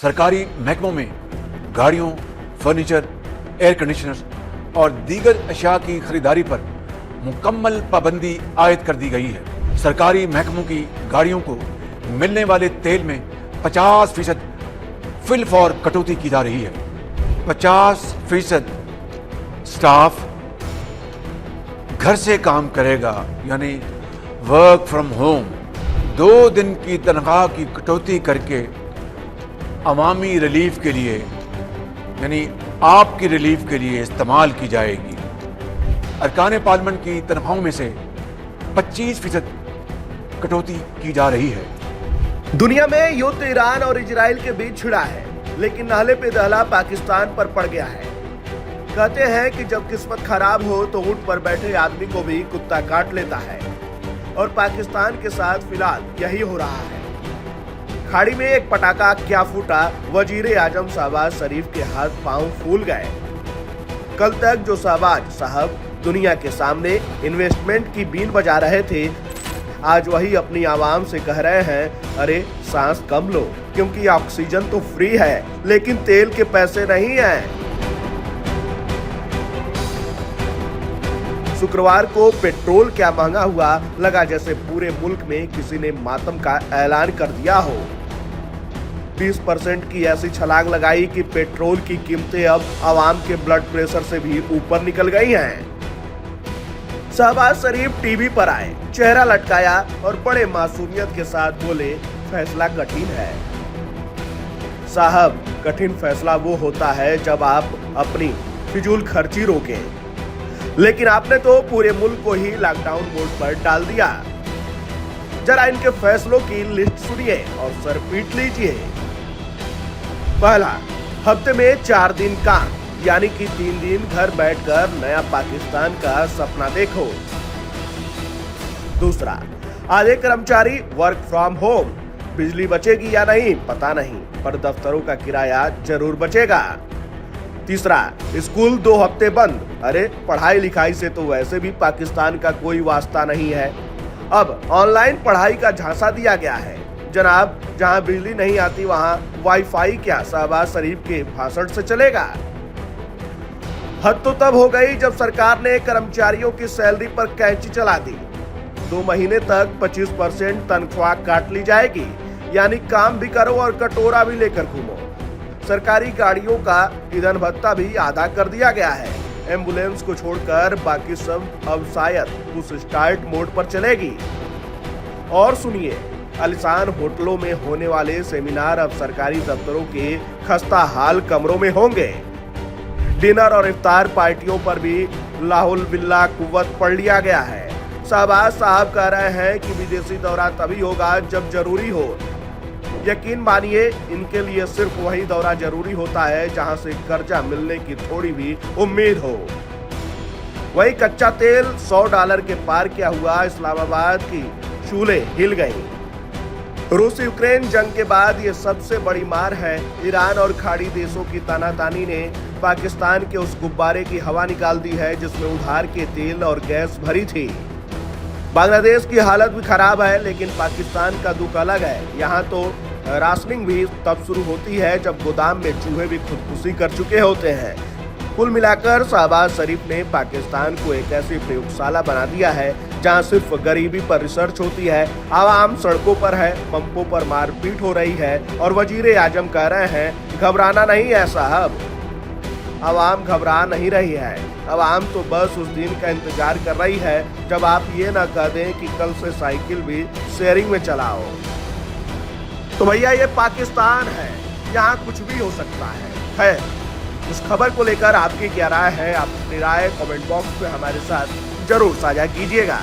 सरकारी महकमों में गाड़ियों, फर्नीचर, एयर कंडीशनर्स और दीगर अशिया की खरीदारी पर मुकम्मल पाबंदी आयद कर दी गई है। सरकारी महकमों की गाड़ियों को मिलने वाले तेल में 50% फिल फॉर कटौती की जा रही है। 50% स्टाफ घर से काम करेगा, यानी वर्क फ्रॉम होम। 2 दिन की तनख्वाह की कटौती करके अवामी रिलीफ के लिए, यानी आपकी रिलीफ के लिए इस्तेमाल की जाएगी। अरकान पार्लियामेंट की तनख्वाहों में से 25% कटौती की जा रही है। दुनिया में युद्ध ईरान और इजराइल के बीच छिड़ा है, लेकिन नाले पे दहला पाकिस्तान पर पड़ गया है। कहते हैं कि जब किस्मत खराब हो तो ऊंट पर बैठे आदमी को भी कुत्ता काट लेता है, और पाकिस्तान के साथ फिलहाल यही हो रहा है। खाड़ी में एक पटाखा क्या फूटा, वजीर आजम शहबाज शरीफ के हाथ पांव फूल गए। कल तक जो शहबाज साहब दुनिया के सामने इन्वेस्टमेंट की बीन बजा रहे थे, आज वही अपनी आवाम से कह रहे हैं, अरे सांस कम लो, क्योंकि ऑक्सीजन तो फ्री है लेकिन तेल के पैसे नहीं हैं। शुक्रवार को पेट्रोल क्या महंगा हुआ, लगा जैसे पूरे मुल्क में किसी ने मातम का ऐलान कर दिया हो। 20% की ऐसी छलांग लगाई कि पेट्रोल की कीमतें अब आवाम के ब्लड प्रेशर से भी ऊपर निकल गई हैं। शहबाज शरीफ टीवी पर आए, चेहरा लटकाया और बड़े मासूमियत के साथ बोले, फैसला कठिन है साहब। कठिन फैसला वो होता है जब आप अपनी फिजूल खर्ची रोकें, लेकिन आपने तो पूरे मुल्क को ही लॉकडाउन मोड पर डाल दिया। जरा इनके फैसलों की लिस्ट सुनिए और सर पीट लीजिए। पहला, हफ्ते में 4 दिन काम, यानी कि 3 दिन घर बैठकर नया पाकिस्तान का सपना देखो। दूसरा, आधे कर्मचारी वर्क फ्रॉम होम। बिजली बचेगी या नहीं पता नहीं, पर दफ्तरों का किराया जरूर बचेगा। तीसरा, स्कूल 2 हफ्ते बंद। अरे पढ़ाई लिखाई से तो वैसे भी पाकिस्तान का कोई वास्ता नहीं है, अब ऑनलाइन पढ़ाई का झांसा दिया गया है। जनाब, जहां बिजली नहीं आती वहां वाईफाई क्या शहबाज शरीफ के भाषण से चलेगा? हद तो तब हो गई जब सरकार ने कर्मचारियों की सैलरी पर कैंची चला दी। 2 महीने तक 25% तनख्वाह काट ली जाएगी, यानी काम भी करो और कटोरा भी लेकर घूमो। सरकारी गाड़ियों का ईंधन भत्ता भी आधा कर दिया गया है। एम्बुलेंस को छोड़कर बाकी सब अब शायद उस स्टार्ट मोड पर चलेगी। और सुनिए, आलीशान होटलों में होने वाले सेमिनार अब सरकारी दफ्तरों के खस्ता हाल कमरों में होंगे। डिनर और इफ्तार पार्टियों पर भी लाहुल बिल्ला कुव्वत पढ़ लिया गया है। शहबाज साहब कह रहे हैं कि विदेशी दौरा तभी होगा जब जरूरी हो। यकीन मानिए, इनके लिए सिर्फ वही दौरा जरूरी होता है जहां से कर्जा मिलने की थोड़ी भी उम्मीद हो। वही कच्चा तेल $100 के पार किया हुआ इस्लामाबाद की चूल्हे हिल गई। रूस यूक्रेन जंग के बाद ये सबसे बड़ी मार है। ईरान और खाड़ी देशों की तानातानी ने पाकिस्तान के उस गुब्बारे की हवा निकाल दी है जिसमें उधार के तेल और गैस भरी थी। बांग्लादेश की हालत भी खराब है, लेकिन पाकिस्तान का दुख अलग है। यहाँ तो राशनिंग भी तब शुरू होती है जब गोदाम में चूहे भी खुदकुशी कर चुके होते हैं। कुल मिलाकर शहबाज शरीफ ने पाकिस्तान को एक ऐसी प्रयोगशाला बना दिया है जहां सिर्फ गरीबी पर रिसर्च होती है, आवाम सड़कों पर है, पंपों पर मारपीट हो रही है, और वजीर आजम कह रहे हैं घबराना नहीं है साहब। आवाम घबरा नहीं रही है, आवाम तो बस उस दिन का इंतजार कर रही है जब आप ये ना कह दें कि कल से साइकिल भी शेयरिंग में चलाओ। तो भैया ये पाकिस्तान है, यहाँ कुछ भी हो सकता है। इस खबर को लेकर आपकी क्या राय है? आप अपनी राय कमेंट बॉक्स में हमारे साथ जरूर साझा कीजिएगा।